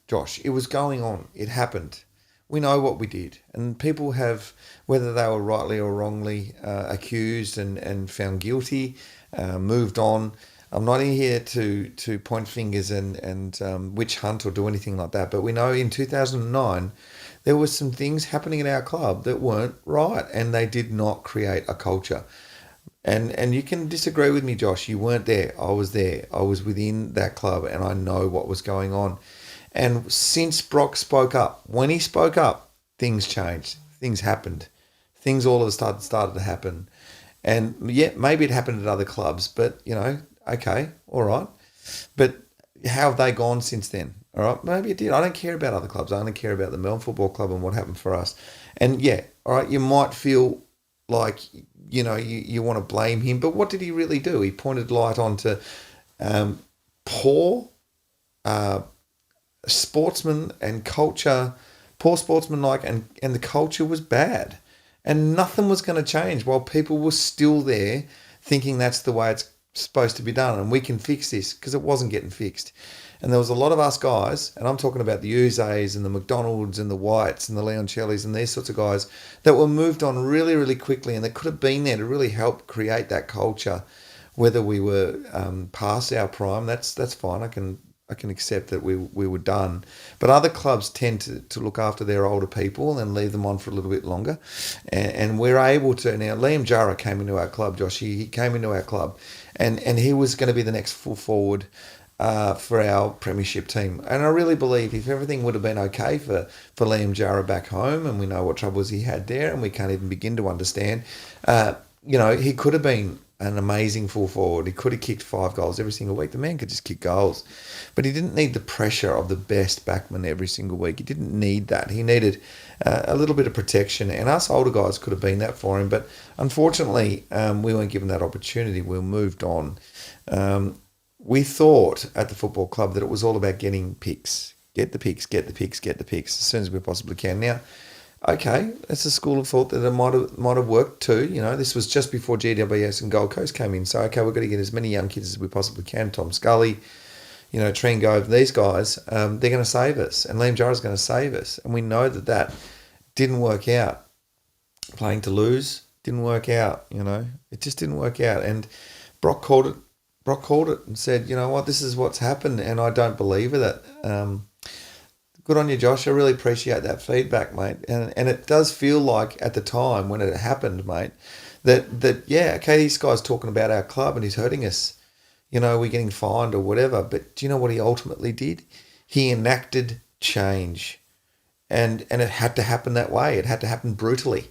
S2: Josh, it was going on. It happened. We know what we did. And people have, whether they were rightly or wrongly accused and found guilty, moved on. I'm not here to point fingers and witch hunt or do anything like that. But we know in 2009, there were some things happening at our club that weren't right, and they did not create a culture. And you can disagree with me, Josh. You weren't there. I was there. I was within that club, and I know what was going on. And since Brock spoke up, when he spoke up, things changed. Things happened. Things all of a sudden started to happen. And yeah, maybe it happened at other clubs, but, okay, all right. But how have they gone since then? All right, maybe it did. I don't care about other clubs. I only care about the Melbourne Football Club and what happened for us. And yeah, all right, you might feel like, you want to blame him, but what did he really do? He pointed light onto poor sportsman and culture, poor sportsmanlike, and the culture was bad. And nothing was going to change while people were still there thinking that's the way it's supposed to be done and we can fix this, because it wasn't getting fixed. And there was a lot of us guys, and I'm talking about the Uzes and the McDonalds and the Whites and the Leoncellis and these sorts of guys that were moved on really, really quickly, and they could have been there to really help create that culture. Whether we were past our prime, that's fine. I can accept that we were done. But other clubs tend to look after their older people and leave them on for a little bit longer. And we're able to. Now, Liam Jarrah came into our club, Josh. He came into our club, and he was going to be the next full forward for our premiership team. And I really believe if everything would have been okay for Liam Jarrah back home, and we know what troubles he had there, and we can't even begin to understand, he could have been an amazing full forward. He could have kicked 5 goals every single week. The man could just kick goals. But he didn't need the pressure of the best backman every single week. He didn't need that. He needed a little bit of protection. And us older guys could have been that for him. But unfortunately, we weren't given that opportunity. We moved on. We thought at the football club that it was all about getting picks. Get the picks as soon as we possibly can. Now, okay, that's a school of thought that it might have worked too. This was just before GWS and Gold Coast came in. So, okay, we've got to get as many young kids as we possibly can. Tom Scully, Trent Gove, these guys, they're going to save us. And Liam Jarrah's going to save us. And we know that didn't work out. Playing to lose didn't work out, It just didn't work out. And Brock called it and said, you know what, this is what's happened, and I don't believe it. Good on you, Josh. I really appreciate that feedback, mate. And it does feel like at the time when it happened, mate, that yeah, okay, this guy's talking about our club and he's hurting us. We're getting fined or whatever. But do you know what he ultimately did? He enacted change. And it had to happen that way. It had to happen brutally.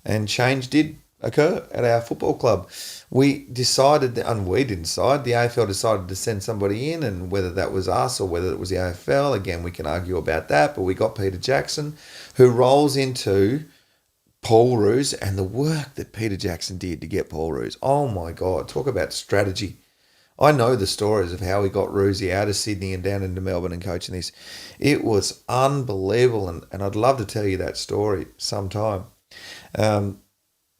S2: And change did occur at our football club. We decided, and we didn't decide, the AFL decided to send somebody in, and whether that was us or whether it was the AFL, again, we can argue about that, but we got Peter Jackson, who rolls into Paul Roos, and the work that Peter Jackson did to get Paul Roos. Oh my God, talk about strategy. I know the stories of how he got Roosie out of Sydney and down into Melbourne and coaching this. It was unbelievable, and I'd love to tell you that story sometime.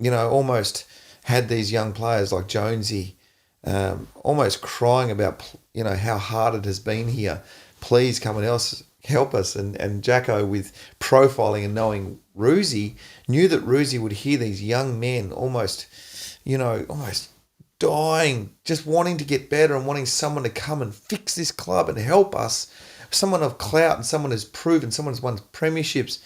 S2: Almost had these young players like Jonesy almost crying about, how hard it has been here please come and help us. And Jacko, with profiling and knowing Roosie, knew that Roosie would hear these young men almost dying, just wanting to get better and wanting someone to come and fix this club and help us, someone of clout and someone who's proven, someone who's won premierships.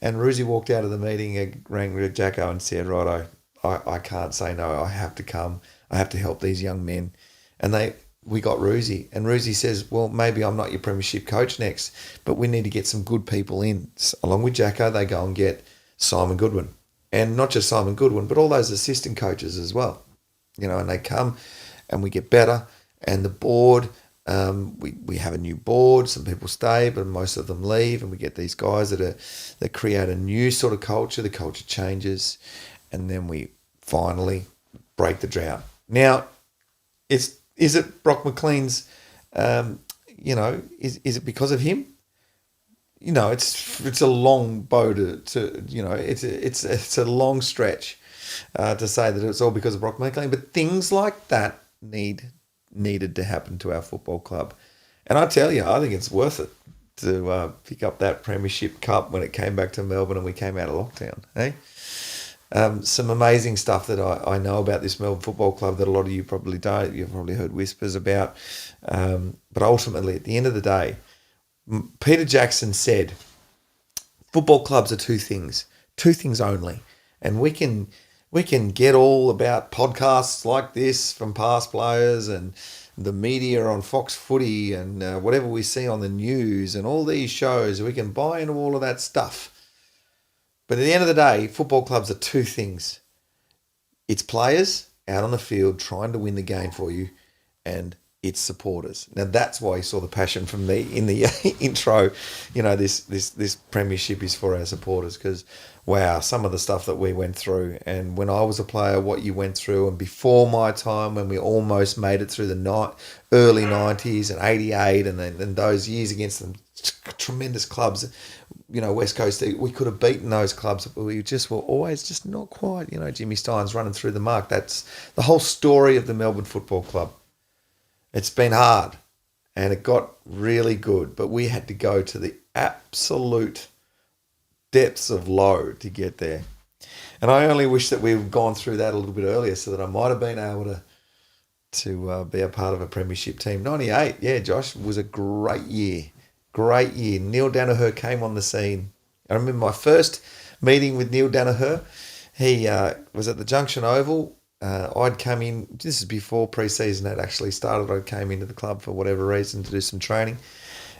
S2: And Roosie walked out of the meeting and rang Jacko and said, righto, I can't say no, I have to come, I have to help these young men. And we got Roosie, and Roosie says, well, maybe I'm not your premiership coach next, but we need to get some good people in. Along with Jacko, they go and get Simon Goodwin. And not just Simon Goodwin, but all those assistant coaches as well. And they come and we get better. And the board, we have a new board. Some people stay, but most of them leave. And we get these guys that create a new sort of culture. The culture changes. And then we finally break the drought. Now, is it Brock McLean's, is it because of him? It's a long bow to it's a long stretch to say that it's all because of Brock McLean, but things like that needed to happen to our football club. And I tell you, I think it's worth it to pick up that Premiership Cup when it came back to Melbourne and we came out of lockdown. Hey, some amazing stuff that I know about this Melbourne Football Club that a lot of you probably don't. You've probably heard whispers about. But ultimately, at the end of the day, Peter Jackson said, football clubs are two things only. And we can get all about podcasts like this from past players and the media on Fox Footy and whatever we see on the news and all these shows. We can buy into all of that stuff. But at the end of the day, football clubs are two things. It's players out on the field trying to win the game for you, and it's supporters. Now that's why you saw the passion from me in the intro. This premiership is for our supporters, because wow, some of the stuff that we went through, and when I was a player, what you went through, and before my time when we almost made it through the early 90s and 88 and those years against them tremendous clubs, West Coast, we could have beaten those clubs, but we just were always just not quite, Jimmy Stein's running through the mark. That's the whole story of the Melbourne Football Club. It's been hard and it got really good, but we had to go to the absolute depths of low to get there. And I only wish that we'd gone through that a little bit earlier so that I might have been able to be a part of a premiership team. 98, yeah, Josh, was a great year. Great year. Neil Danaher came on the scene. I remember my first meeting with Neil Danaher. He was at the Junction Oval. I'd come in, this is before pre-season had actually started. I came into the club for whatever reason to do some training.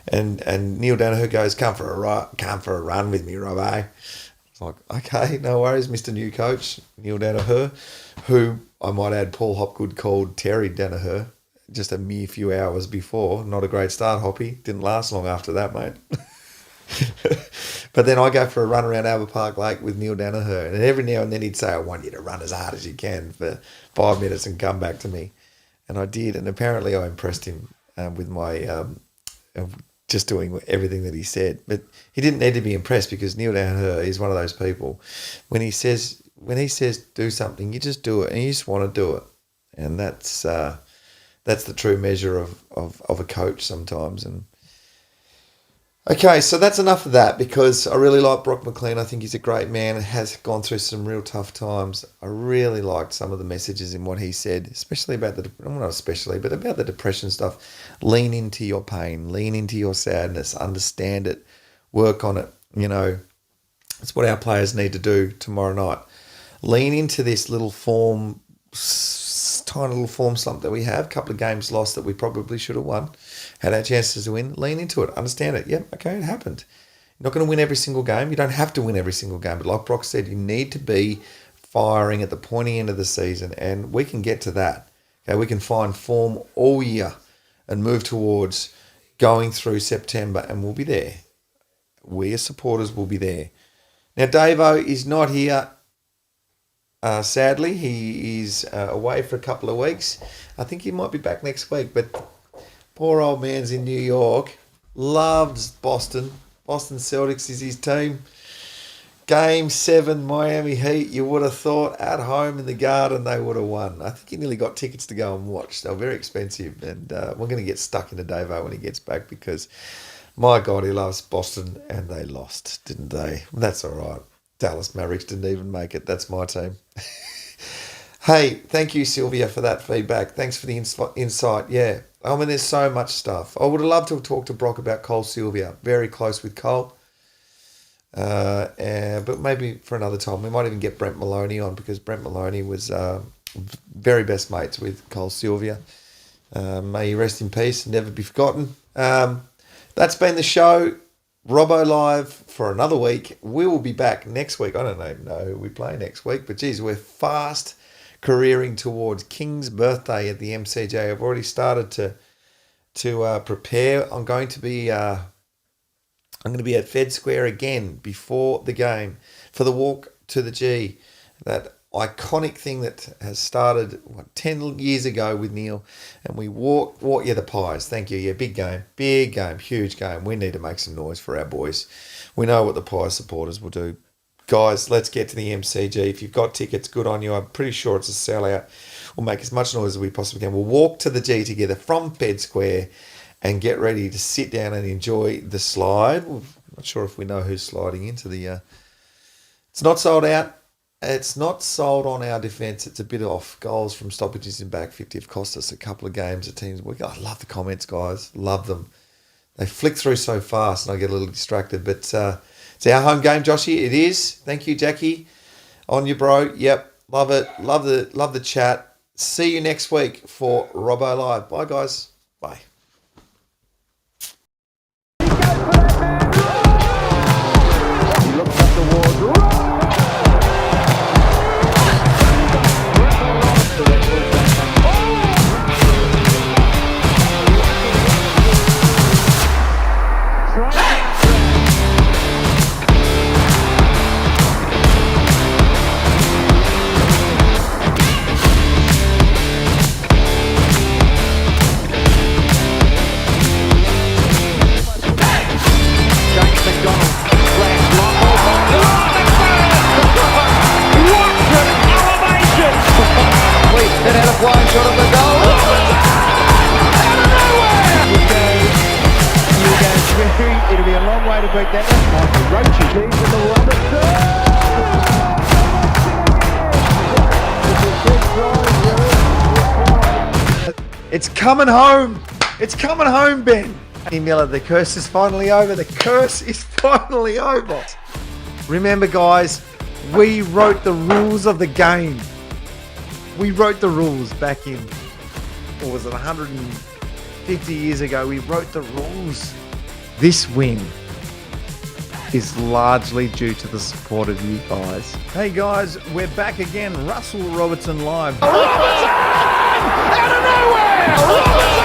S2: And Neil Danaher goes, come for a run with me, Robbo. I was like, okay, no worries, Mr. New Coach, Neil Danaher, who I might add Paul Hopgood called Terry Danaher just a mere few hours before. Not a great start, Hoppy. Didn't last long after that, mate. But then I go for a run around Albert Park Lake with Neil Danaher, and every now and then he'd say, I want you to run as hard as you can for 5 minutes and come back to me. And I did, and apparently I impressed him with my just doing everything that he said. But he didn't need to be impressed, because Neil Danaher is one of those people. When he says do something, you just do it, and you just want to do it. And that's the true measure of a coach sometimes. And okay, so that's enough of that, because I really like Brock McLean. I think he's a great man and has gone through some real tough times. I really liked some of the messages in what he said, especially about about the depression stuff. Lean into your pain, lean into your sadness, understand it, work on it. It's what our players need to do tomorrow night. Lean into this tiny little form slump that we have, a couple of games lost that we probably should have won, had our chances to win. Lean into it, understand it. Yep, okay, it happened. You're not going to win every single game. You don't have to win every single game, but like Brock said, you need to be firing at the pointy end of the season, and we can get to that. Okay, we can find form all year and move towards going through September, and we'll be there. We as supporters will be there. Now, Davo is not here. Sadly, he is away for a couple of weeks. I think he might be back next week, but poor old man's in New York. Loves Boston. Boston Celtics is his team. Game 7, Miami Heat, you would have thought at home in the Garden they would have won. I think he nearly got tickets to go and watch. They were very expensive, and we're going to get stuck into Davo when he gets back because, my God, he loves Boston, and they lost, didn't they? That's all right. Dallas Mavericks didn't even make it. That's my team. Hey, thank you, Sylvia, for that feedback. Thanks for the insight. Yeah, I mean, there's so much stuff. I would have loved to have talked to Brock about Cole Sylvia. Very close with Cole. But maybe for another time. We might even get Brent Maloney on because Brent Maloney was very best mates with Cole Sylvia. May he rest in peace and never be forgotten. That's been the show. Robbo Live for another week. We will be back next week. I don't even know who we play next week, but geez, we're fast careering towards King's birthday at the MCJ. I've already started to prepare. I'm going to be at Fed Square again before the game for the walk to the G, that iconic thing that has started 10 years ago with Neil, and we walk the Pies. Thank you. Yeah, big game, huge game. We need to make some noise for our boys. We know what the Pies supporters will do. Guys, let's get to the MCG. If you've got tickets, good on you. I'm pretty sure it's a sellout. We'll make as much noise as we possibly can. We'll walk to the G together from Fed Square and get ready to sit down and enjoy the slide. I'm not sure if we know who's sliding into the... It's not sold out. It's not sold on our defence. It's a bit off. Goals from stoppages in back 50 have cost us a couple of games at teams. I love the comments, guys. Love them. They flick through so fast and I get a little distracted. But it's our home game, Joshy. It is. Thank you, Jackie. On you, bro. Yep. Love it. Love the chat. See you next week for Robbo Live. Bye, guys. Bye.
S1: Flying shot of the goal. Out of nowhere! It'll be a long way to beat that. Michael Roach leads with the Robertson. It's coming home. It's coming home, Ben. Miller, the curse is finally over. The curse is finally over. Remember, guys, we wrote the rules of the game. We wrote the rules back in, or was it 150 years ago? We wrote the rules. This win is largely due to the support of you guys. Hey guys, we're back again. Russell Robertson live. Robertson! Out of nowhere! Robertson!